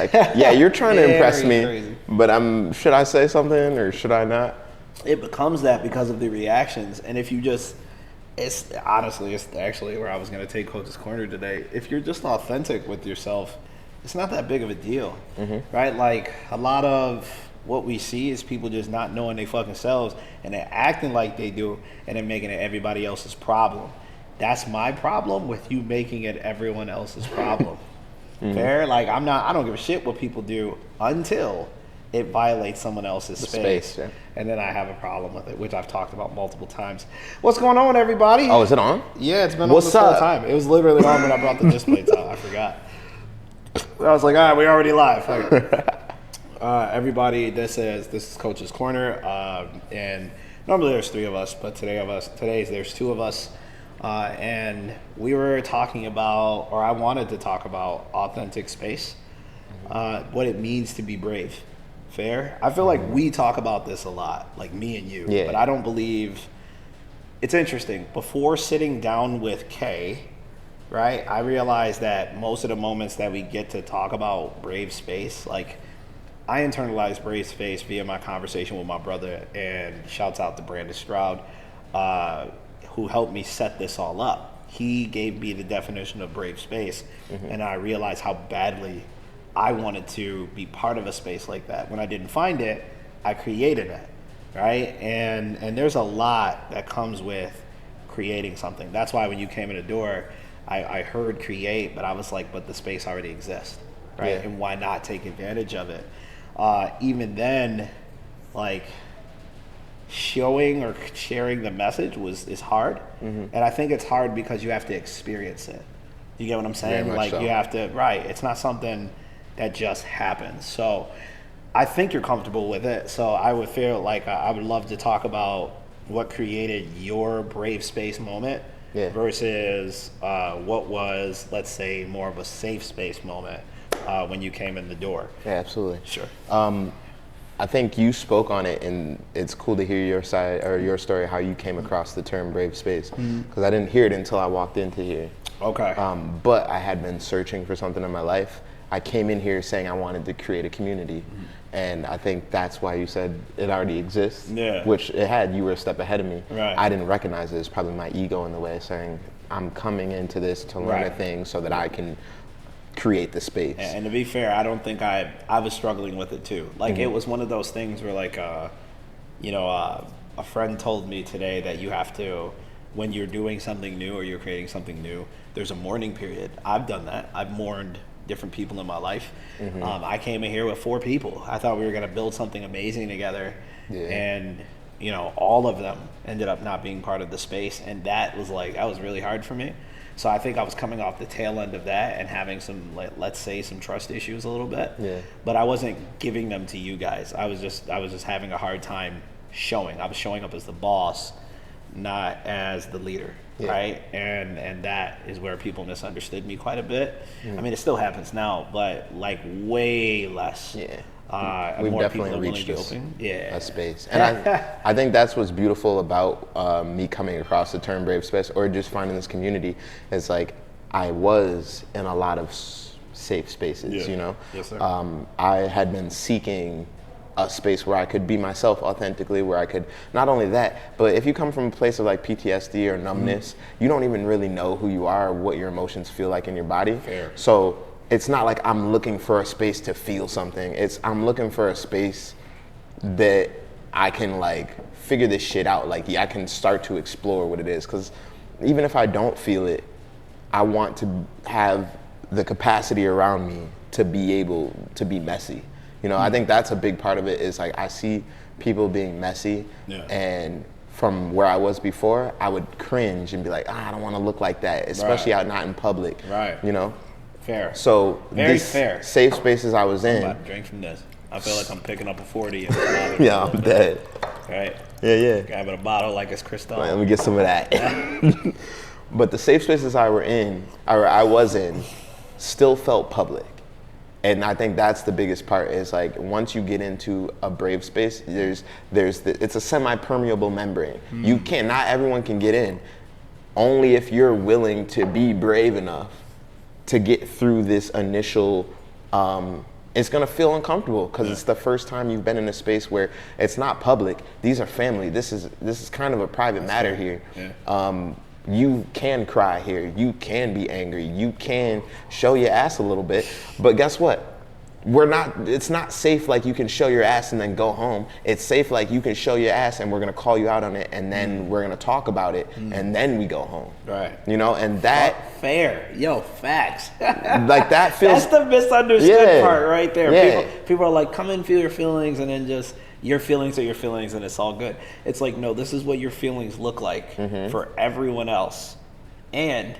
Like, yeah, you're trying to impress me, crazy. but should I say something or should I not? It becomes that because of the reactions. And if you just, it's honestly, it's actually where I was going to take Coach's Corner today. If you're just authentic with yourself, it's not that big of a deal, right? Like a lot of what we see is people just not knowing they fucking selves and they're acting like they do and then making it everybody else's problem. That's my problem with you making it everyone else's problem. Fair? Like I don't give a shit what people do until it violates someone else's space. Yeah. And then I have a problem with it, which I've talked about multiple times. What's going on, everybody? Oh, is it on? Yeah, it's been What's on this whole up? time. It was literally on when I brought the displays out. I forgot. I was like, all right, we're already live. Everybody, this is Coach's Corner, and normally there's three of us, but today there's two of us, and we were talking about, or I wanted to talk about authentic space, what it means to be brave. Fair? I feel like we talk about this a lot, like me and you, Yeah. but I don't believe. It's interesting. Before sitting down with Kay, right, I realized that most of the moments that we get to talk about brave space, like I internalized brave space via my conversation with my brother, and shouts out to Brandon Stroud, who helped me set this all up. He gave me the definition of brave space, and I realized how badly I wanted to be part of a space like that. When I didn't find it, I created it, right? And there's a lot that comes with creating something. That's why when you came in the door, I heard create, but I was like, but the space already exists, right? Yeah. And why not take advantage of it? Even then, like showing or sharing the message is hard, and I think it's hard because you have to experience it. You get what I'm saying? Very much Like so. you have to, right? It's not something that just happens. So I think you're comfortable with it. So I would feel like I would love to talk about what created your brave space moment versus what was, let's say, more of a safe space moment when you came in the door. Yeah, absolutely. Sure. I think you spoke on it, and it's cool to hear your side or your story, how you came across the term brave space, because I didn't hear it until I walked into here. Okay. But I had been searching for something in my life. I came in here saying I wanted to create a community, and I think that's why you said it already exists, Yeah. which it had. You were a step ahead of me. Right. I didn't recognize it. It's probably my ego in the way, saying I'm coming into this to learn a Right. thing so that I can create the space. And to be fair, I don't think I was struggling with it too. Like it was one of those things where like, a friend told me today that you have to, when you're doing something new or you're creating something new, there's a mourning period. I've done that. I've mourned different people in my life. I came in here with 4 people. I thought we were going to build something amazing together. Yeah. And, all of them ended up not being part of the space. And that was really hard for me. So I think I was coming off the tail end of that and having some, let's say, some trust issues a little bit. Yeah. But I wasn't giving them to you guys. I was just having a hard time showing. I was showing up as the boss, not as the leader, right? And that is where people misunderstood me quite a bit. I mean, it still happens now, but like way less. Yeah. And We've more definitely people are willing reached to be this open. a space, and I think that's what's beautiful about me coming across the term brave space or just finding this community. Is like I was in a lot of safe spaces, Yes, sir. I had been seeking a space where I could be myself authentically, where I could, not only that, but if you come from a place of like PTSD or numbness, you don't even really know who you are or what your emotions feel like in your body. Fair. So it's not like I'm looking for a space to feel something. I'm looking for a space that I can like figure this shit out. Like, I can start to explore what it is. Because even if I don't feel it, I want to have the capacity around me to be able to be messy. I think that's a big part of it is like I see people being messy, and from where I was before, I would cringe and be like, I don't want to look like that, especially out not in public. Right. Fair. So Very these fair. safe spaces I was I'm in. about to drink from this. I feel like I'm picking up a 40. Yeah, I'm dead. Right. Yeah. Grabbing a bottle like it's Cristal. Let me get some of that. But the safe spaces I was in, still felt public. And I think that's the biggest part is like once you get into a brave space, it's a semi-permeable membrane. Not everyone can get in. Only if you're willing to be brave enough to get through this initial it's gonna feel uncomfortable because it's the first time you've been in a space where it's not public. These are family. This is kind of a private matter here. Yeah. You can cry here. You can be angry. You can show your ass a little bit. But guess what? It's not safe like you can show your ass and then go home. It's safe like you can show your ass and we're gonna call you out on it and then we're gonna talk about it and then we go home. Right. You know, and that fair. Yo, facts. like that feels That's the misunderstood part right there. Yeah. People are like, come in, feel your feelings, and then just your feelings are your feelings and it's all good. It's like, no, this is what your feelings look like for everyone else. And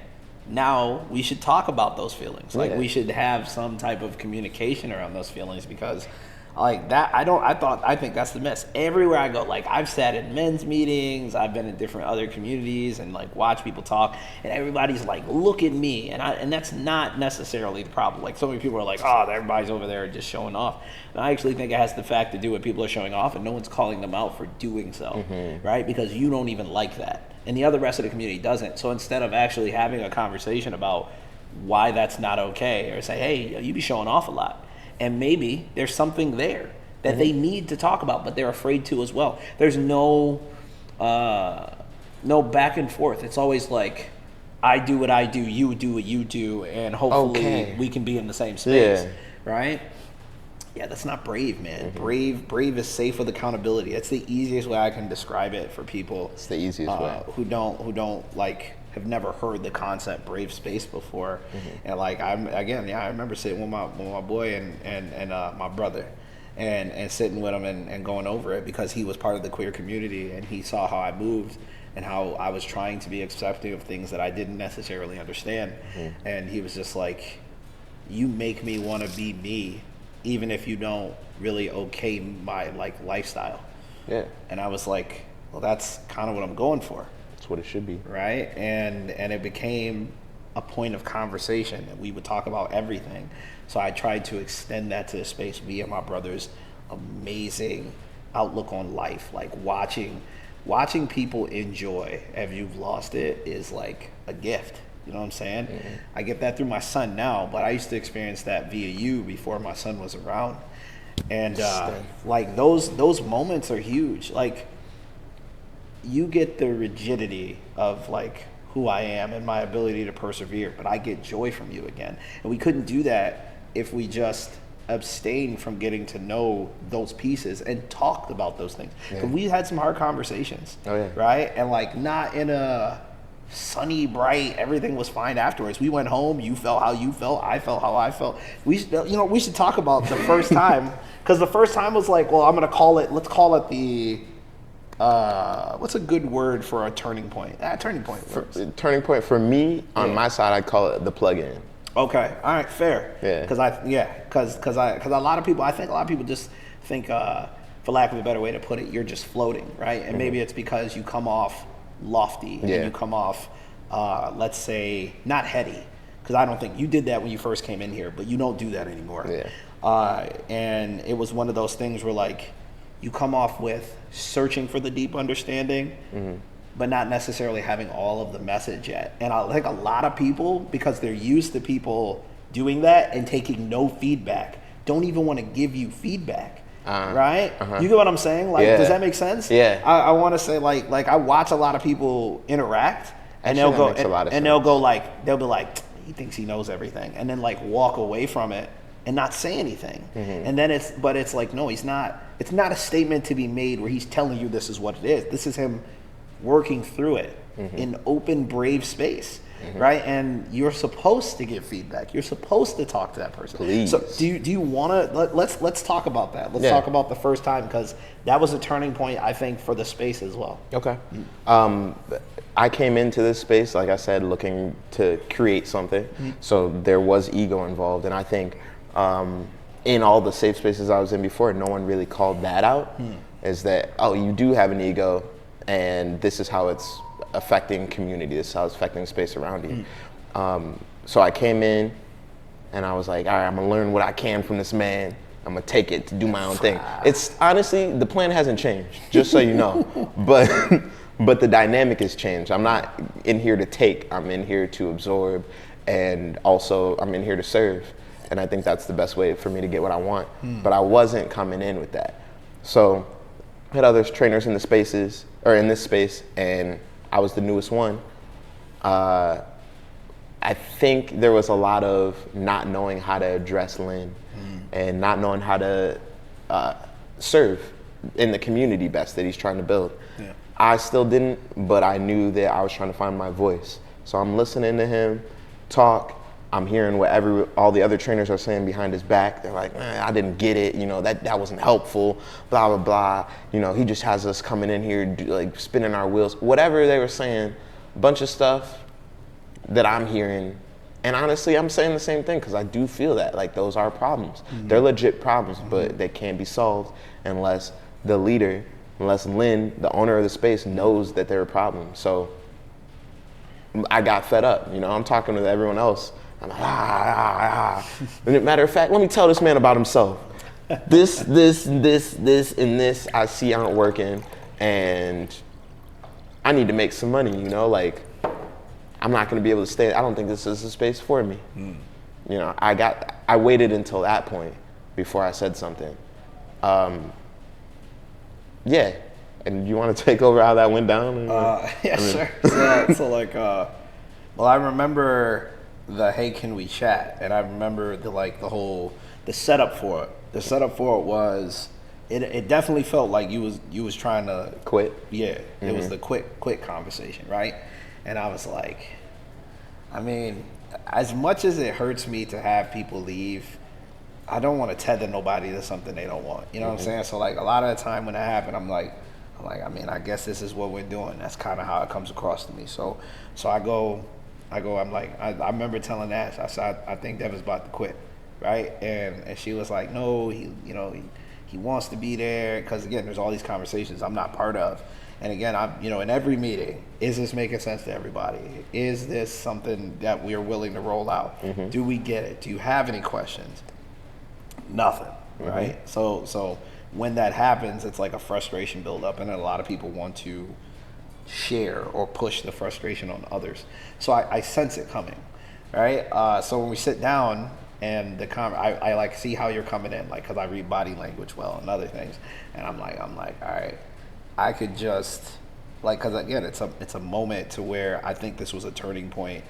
now we should talk about those feelings. Like we should have some type of communication around those feelings because like that, I think that's the miss. Everywhere I go, like I've sat in men's meetings, I've been in different other communities and like watch people talk and everybody's like, look at me. And that's not necessarily the problem. Like so many people are like, oh, everybody's over there just showing off. And I actually think it has the fact to do with people are showing off and no one's calling them out for doing so, right? Because you don't even like that. And the other rest of the community doesn't. So instead of actually having a conversation about why that's not okay or say, hey, you be showing off a lot. And maybe there's something there that they need to talk about, but they're afraid to as well. There's no back and forth. It's always like, I do what I do, you do what you do, and hopefully we can be in the same space, right? Yeah, that's not brave, man. Brave is safe with accountability. That's the easiest way I can describe it for people. It's the easiest way. Who don't like have never heard the concept brave space before. And like I remember sitting with my boy and my brother and sitting with him and going over it because he was part of the queer community and he saw how I moved and how I was trying to be accepting of things that I didn't necessarily understand. And he was just like, you make me want to be me even if you don't really okay my like lifestyle. Yeah. And I was like, well, that's kind of what I'm going for. That's what it should be. Right? And it became a point of conversation and we would talk about everything. So I tried to extend that to the space. Me and my brother's amazing outlook on life, like watching people enjoy if you've lost it is like a gift. You know what I'm saying? I get that through my son now, but I used to experience that via you before my son was around. And like those moments are huge. Like you get the rigidity of like who I am and my ability to persevere, but I get joy from you again. And we couldn't do that if we just abstained from getting to know those pieces and talked about those things. Because we had some hard conversations, right? And like not in a sunny, bright, everything was fine afterwards. We went home, you felt how you felt, I felt how I felt. We should talk about the first time, because the first time was like, well, let's call it the, what's a good word for a turning point? Turning point works. Turning point for me, on my side, I'd call it the plug-in. Okay, all right, fair. Yeah. Because a lot of people just think, for lack of a better way to put it, you're just floating, right? And maybe it's because you come off lofty and you come off let's say not heady, because I don't think you did that when you first came in here, but you don't do that anymore. And it was one of those things where like you come off with searching for the deep understanding but not necessarily having all of the message yet. And I think a lot of people, because they're used to people doing that and taking no feedback, don't even want to give you feedback. Right? You get what I'm saying? Like, does that make sense? Yeah. I want to say like I watch a lot of people interact and they'll go like, they'll be like, he thinks he knows everything. And then like walk away from it and not say anything. And then it's like, no, he's not. It's not a statement to be made where he's telling you this is what it is. This is him working through it in open, brave space. Right? And you're supposed to give feedback. You're supposed to talk to that person. Please. So do you want to, let's talk about that. Let's talk about the first time, because that was a turning point, I think, for the space as well. Okay. I came into this space, like I said, looking to create something. So there was ego involved. And I think in all the safe spaces I was in before, no one really called that out. Is that, oh, you do have an ego and this is how it's affecting community, this is how it's affecting the space around you. So I came in and I was like, all right, I'm gonna learn what I can from this man. I'm gonna take it to do my own thing. It's honestly, the plan hasn't changed, just so you know. But the dynamic has changed. I'm not in here to take, I'm in here to absorb, and also I'm in here to serve. and I think that's the best way for me to get what I want. But I wasn't coming in with that. So I had other trainers in the spaces, or in this space, and I was the newest one. I think there was a lot of not knowing how to address Lynn and not knowing how to serve in the community best that he's trying to build. Yeah. I still didn't, but I knew that I was trying to find my voice. So I'm listening to him talk. I'm hearing what all the other trainers are saying behind his back. They're like, man, I didn't get it. You know, that wasn't helpful, blah, blah, blah. You know, he just has us coming in here, like spinning our wheels. Whatever they were saying, a bunch of stuff that I'm hearing. And honestly, I'm saying the same thing because I do feel that. Like, those are problems. They're legit problems, but they can't be solved unless the leader, unless Lynn, the owner of the space, knows that they're a problem. So I got fed up. You know, I'm talking to everyone else. I'm like, And matter of fact, let me tell this man about himself. This, and this I see aren't working, and I need to make some money, you know? Like, I'm not gonna be able to stay. I don't think this is a space for me. You know, I waited until that point before I said something. Yeah, and you want to take over how that went down? Yeah, sure. So like, well, I remember the "Hey, can we chat?" and I remember the setup for it. The setup for it was, it definitely felt like you was trying to Quit? Yeah, it was the quit conversation, right? And I was like, I mean, as much as it hurts me to have people leave, I don't want to tether nobody to something they don't want. You know what I'm saying? So like, a lot of the time when that happened, I'm like, I mean, I guess this is what we're doing. That's kind of how it comes across to me. So I'm like, I remember telling Ash, I said, I think Devin's about to quit, right? And she was like, no, he wants to be there, because again, there's all these conversations I'm not part of. And again, I'm, in every meeting, is this making sense to everybody? Is this something that we're willing to roll out? Do we get it? Do you have any questions? Nothing, right? So when that happens, it's like a frustration buildup, and then a lot of people want to share or push the frustration on others. So I sense it coming, right? So when we sit down and I like see how you're coming in, like, because I read body language well and other things, and I'm like, all right, I could just, like, because again, it's a moment to where I think this was a turning point.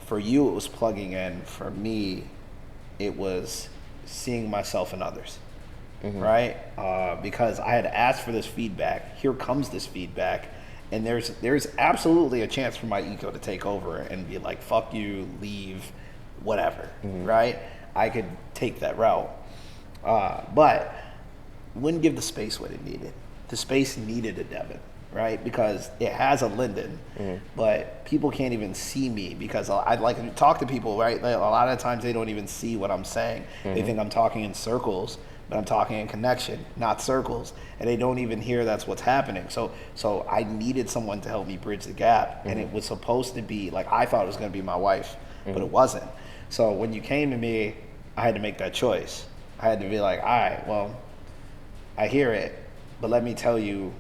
For you, it was plugging in. For me, it was seeing myself in others, right? Because I had asked for this feedback. Here comes this feedback. And there's absolutely a chance for my ego to take over and be like, fuck you, leave, whatever, right? I could take that route. But wouldn't give the space what it needed. The space needed a Devin, right? Because it has a Lyndon, but people can't even see me because I'd like to talk to people, right? Like, a lot of times they don't even see what I'm saying. They think I'm talking in circles, but I'm talking in connection, not circles, and they don't even hear that's what's happening. So I needed someone to help me bridge the gap, and it was supposed to be, like, I thought it was going to be my wife, but it wasn't. So when you came to me, I had to make that choice. I had to be like, all right, well, I hear it, but let me tell you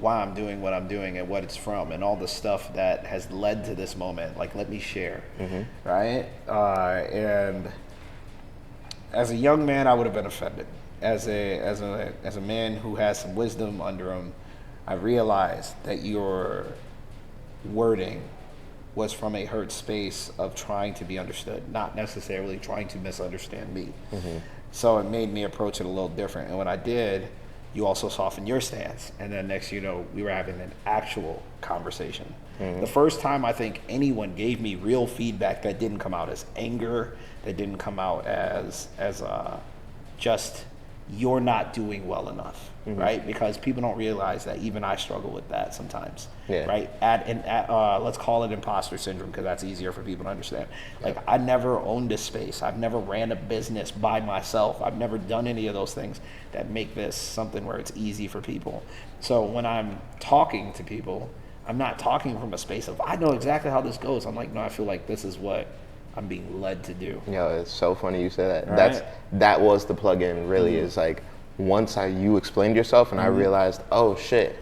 why I'm doing what I'm doing and what it's from and all the stuff that has led to this moment. Like, let me share, right? And as a young man, I would have been offended. As a man who has some wisdom under him, I realized that your wording was from a hurt space of trying to be understood, not necessarily trying to misunderstand me. So it made me approach it a little different. And when I did, you also softened your stance. And then next, we were having an actual conversation. The first time I think anyone gave me real feedback that didn't come out as anger, that didn't come out as just, you're not doing well enough, right? Because people don't realize that even I struggle with that sometimes, right? Let's call it imposter syndrome, because that's easier for people to understand. Like, I never owned a space. I've never ran a business by myself. I've never done any of those things that make this something where it's easy for people. So when I'm talking to people, I'm not talking from a space of, I know exactly how this goes. I'm like, no, I feel like this is what I'm being led to do. It's so funny you say that. Right? That was the plug-in, really. Is like, once you explained yourself and I realized, oh shit.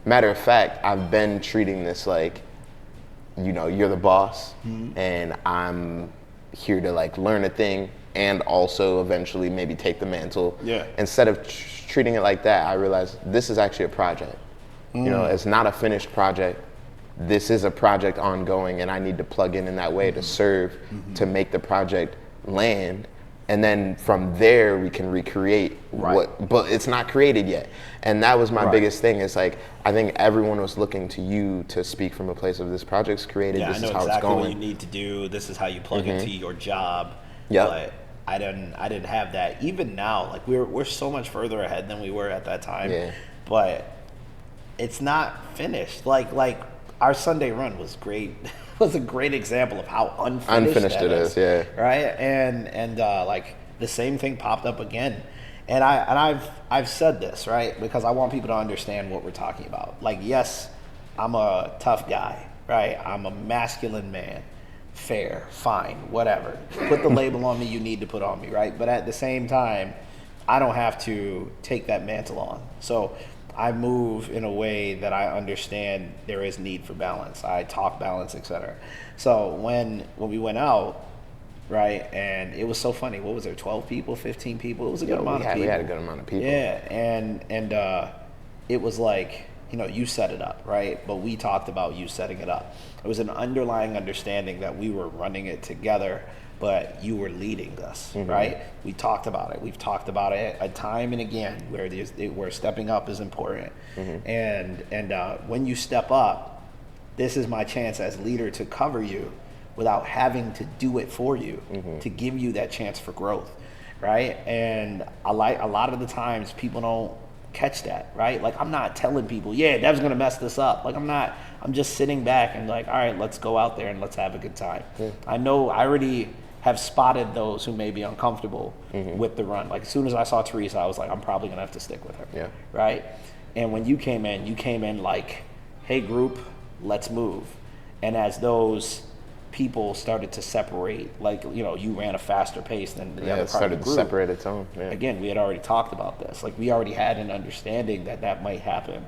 Matter of fact, I've been treating this like, you're the boss and I'm here to like learn a thing and also eventually maybe take the mantle. Yeah. Instead of treating it like that, I realized this is actually a project. You know, it's not a finished project. This is a project ongoing, and I need to plug in that way to serve, to make the project land. And then from there we can recreate but it's not created yet. And that was my biggest thing. It's like, I think everyone was looking to you to speak from a place of this project's created, this I know is how exactly it's going. what you need to do. This is how you plug into your job. Yep. But I didn't have that. Even now, like we're so much further ahead than we were at that time. Yeah. But it's not finished. Like our Sunday run was great. Was a great example of how unfinished that it is, yeah. Right? And like the same thing popped up again. And I've said this, right? Because I want people to understand what we're talking about. Like, yes, I'm a tough guy, right? I'm a masculine man. Fair, fine, whatever. Put the label on me you need to put on me, right? But at the same time, I don't have to take that mantle on. So I move in a way that I understand there is need for balance. I talk balance, etc. So when we went out, right, and it was so funny. What was there? 12 people, 15 people. It was a good amount of people. We had a good amount of people. Yeah, and it was like, you know, you set it up, right? But we talked about you setting it up. It was an underlying understanding that we were running it together, but you were leading us, right? We talked about it. We've talked about it a time and again where stepping up is important. And when you step up, this is my chance as leader to cover you without having to do it for you, to give you that chance for growth, right? And a lot of the times people don't catch that, right? Like, I'm not telling people, yeah, Dev's gonna mess this up. Like, I'm just sitting back and like, all right, let's go out there and let's have a good time. I know I already have spotted those who may be uncomfortable with the run. Like, as soon as I saw Teresa, I was like, I'm probably gonna have to stick with her, right? And when you came in like, hey group, let's move. And as those people started to separate, like, you know, you ran a faster pace than the other part of the group. It started to separate its own. Again, we had already talked about this. Like, we already had an understanding that might happen.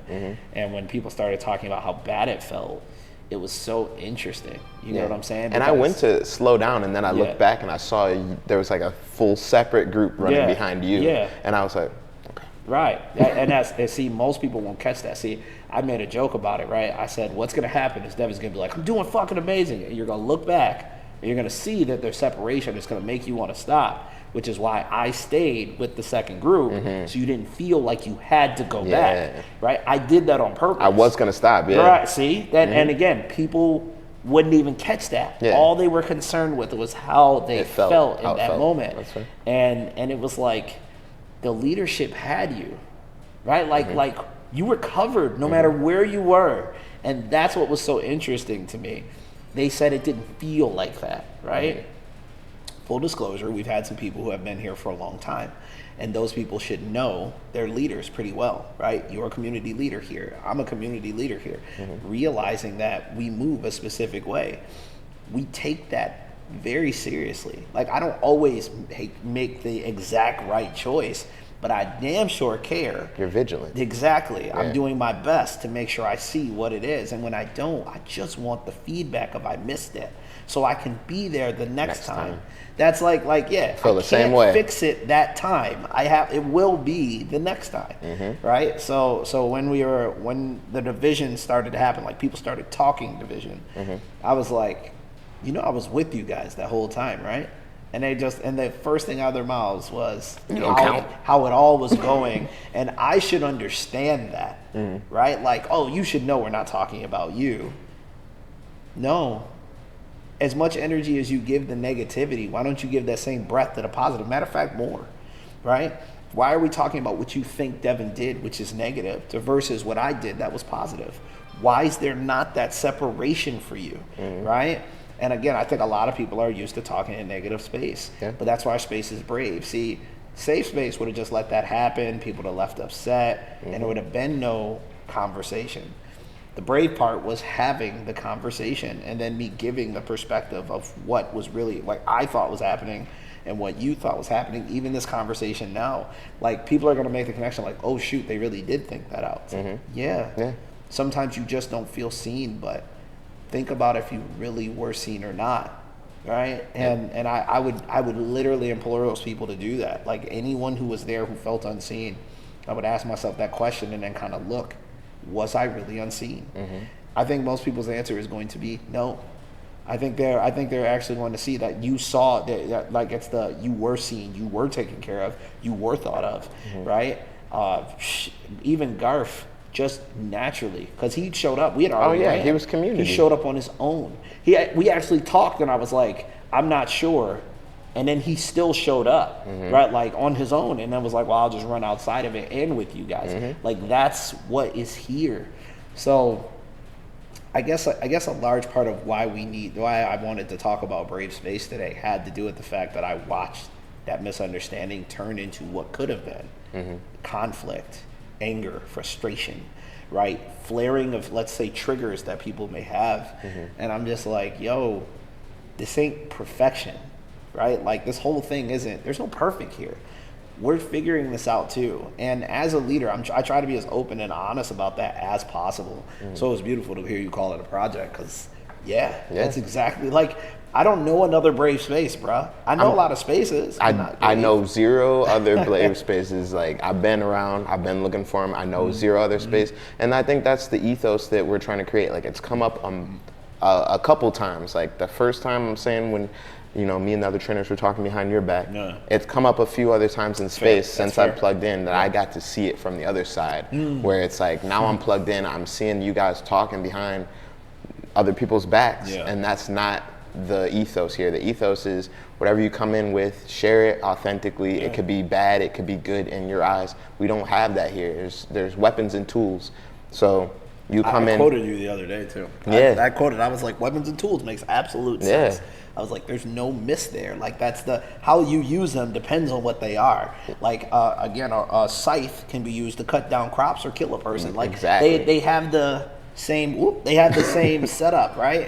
And when people started talking about how bad it felt, it was so interesting. You know what I'm saying? And I went to slow down, and then I looked back and I saw there was like a full separate group running behind you. And I was like, okay. Right. And see, most people won't catch that. See, I made a joke about it, right? I said, what's going to happen is Devin's going to be like, I'm doing fucking amazing. And you're going to look back and you're going to see that their separation is going to make you want to stop, which is why I stayed with the second group, so you didn't feel like you had to go back, right? I did that on purpose. I was going to stop, Right, see? That, and again, people wouldn't even catch that. All they were concerned with was how they felt in that moment. That's right. And it was like, the leadership had you, right? Like you were covered no matter where you were. And that's what was so interesting to me. They said it didn't feel like that, right? Full disclosure, we've had some people who have been here for a long time, and those people should know their leaders pretty well, right? You're a community leader here. I'm a community leader here. Realizing that we move a specific way, we take that very seriously. Like, I don't always make the exact right choice, but I damn sure care. You're vigilant. Exactly. I'm doing my best to make sure I see what it is. And when I don't, I just want the feedback of I missed it, so I can be there the next time. That's like feel the same way. Fix it that time. It will be the next time, right? So when the division started to happen, like people started talking division, I was like, I was with you guys that whole time, right? And the first thing out of their mouths was how it all was going. And I should understand that, right? Like, oh, you should know we're not talking about you. No. As much energy as you give the negativity, why don't you give that same breath to the positive? Matter of fact, more, right? Why are we talking about what you think Devin did, which is negative, versus what I did that was positive? Why is there not that separation for you, right? And again, I think a lot of people are used to talking in negative space, but that's why our space is brave. See, safe space would have just let that happen. People would have left upset, and there would have been no conversation. The brave part was having the conversation and then me giving the perspective of what was really, like, I thought was happening and what you thought was happening. Even this conversation now, like, people are going to make the connection like, oh shoot, they really did think that out. Like, yeah. Sometimes you just don't feel seen, but think about if you really were seen or not. right? And I would literally implore those people to do that. Like anyone who was there who felt unseen, I would ask myself that question and then kind of look, was I really unseen? I think most people's answer is going to be no. I think they're actually going to see that you saw that like it's the you were seen, you were taken care of, you were thought of, right? Even Garth just naturally, because he showed up. We had already ran. He was community. He showed up on his own. We actually talked, and I was like, I'm not sure. And then he still showed up, right, like on his own. And then was like, well, I'll just run outside of it and with you guys. Like that's what is here. So I guess a large part of why I wanted to talk about Brave Space today had to do with the fact that I watched that misunderstanding turn into what could have been conflict, anger, frustration, right? Flaring of, let's say, triggers that people may have. And I'm just like, yo, this ain't perfection, right? Like this whole thing there's no perfect here. We're figuring this out too. And as a leader, I try to be as open and honest about that as possible. So it was beautiful to hear you call it a project because, that's exactly like, I don't know another Brave Space, bro. I know a lot of spaces. I know zero other Brave spaces. Like I've been around, I've been looking for them. I know zero other space. And I think that's the ethos that we're trying to create. Like it's come up a couple times. Like the first time I'm saying when, me and the other trainers were talking behind your back. Yeah. It's come up a few other times in space since I plugged in that I got to see it from the other side, where it's like now I'm plugged in, I'm seeing you guys talking behind other people's backs, and that's not the ethos here. The ethos is whatever you come in with, share it authentically. It could be bad, it could be good in your eyes. We don't have that here. There's weapons and tools. So you come in. I quoted you the other day too. I quoted. I was like, weapons and tools makes absolute sense. I was like, there's no miss there. Like that's how you use them depends on what they are. Like again, a scythe can be used to cut down crops or kill a person. Like they have the same setup, right?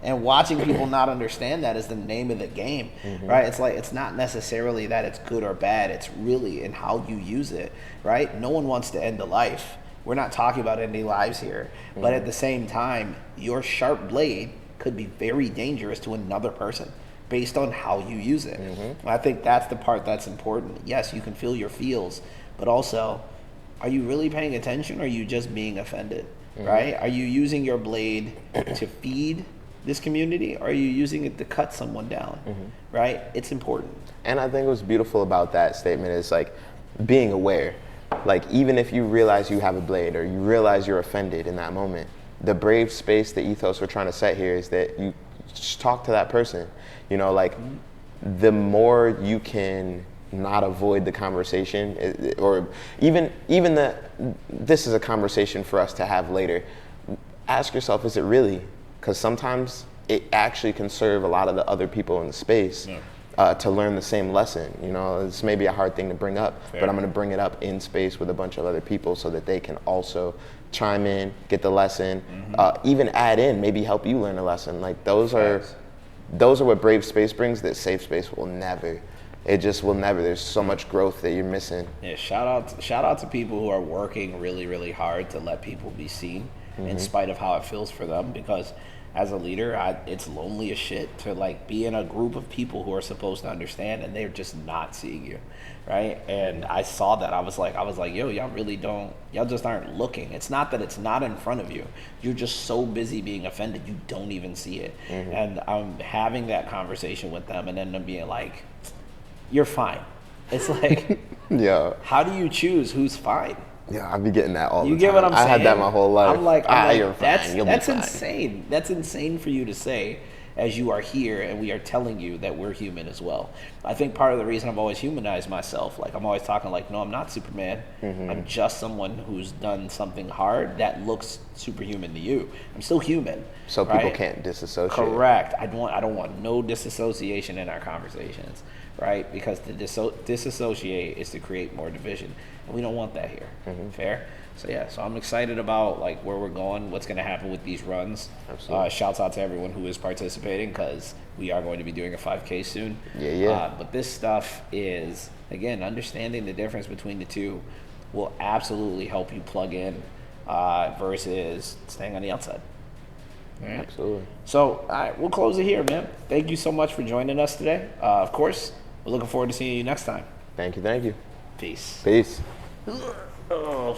And watching people not understand that is the name of the game, right? It's like it's not necessarily that it's good or bad. It's really in how you use it, right? No one wants to end a life. We're not talking about ending lives here, but at the same time, your sharp blade could be very dangerous to another person based on how you use it. I think that's the part that's important. Yes, you can feel your feels, but also, are you really paying attention or are you just being offended, right? Are you using your blade to feed this community or are you using it to cut someone down, right? It's important. And I think what's beautiful about that statement is like being aware. Like even if you realize you have a blade or you realize you're offended in that moment, the Brave Space, the ethos we're trying to set here is that you just talk to that person. Like the more you can not avoid the conversation, or even this is a conversation for us to have later. Ask yourself, is it really? Because sometimes it actually can serve a lot of the other people in the space to learn the same lesson. This may be a hard thing to bring up, but I'm going to bring it up in space with a bunch of other people so that they can also chime in, get the lesson, even add in, maybe help you learn a lesson. Like those are what Brave Space brings that Safe Space will never. It just will never. There's so much growth that you're missing. Yeah, shout out to people who are working really, really hard to let people be seen in spite of how it feels for them, because as a leader, it's lonely as shit to like be in a group of people who are supposed to understand and they're just not seeing you, right? And I saw that. I was like, yo, y'all just aren't looking. It's not that it's not in front of you. You're just so busy being offended, you don't even see it. And I'm having that conversation with them and then them being like, you're fine. It's like, how do you choose who's fine? Yeah, I be getting that all the time. You get what I'm saying? I had that my whole life. I'm like you're fine. That's insane. That's insane for you to say as you are here and we are telling you that we're human as well. I think part of the reason I've always humanized myself, like I'm always talking like, no, I'm not Superman. I'm just someone who's done something hard that looks superhuman to you. I'm still human. So people can't disassociate. Correct. I don't want no disassociation in our conversations, right? Because to disassociate is to create more division. And we don't want that here. Fair? So I'm excited about like where we're going, what's going to happen with these runs. Absolutely. Shouts out to everyone who is participating because we are going to be doing a 5K soon. But this stuff is, again, understanding the difference between the two will absolutely help you plug in versus staying on the outside. All right. Absolutely. So, all right, we'll close it here, man. Thank you so much for joining us today. Of course, we're looking forward to seeing you next time. Thank you. Thank you. Peace. Peace. Oh,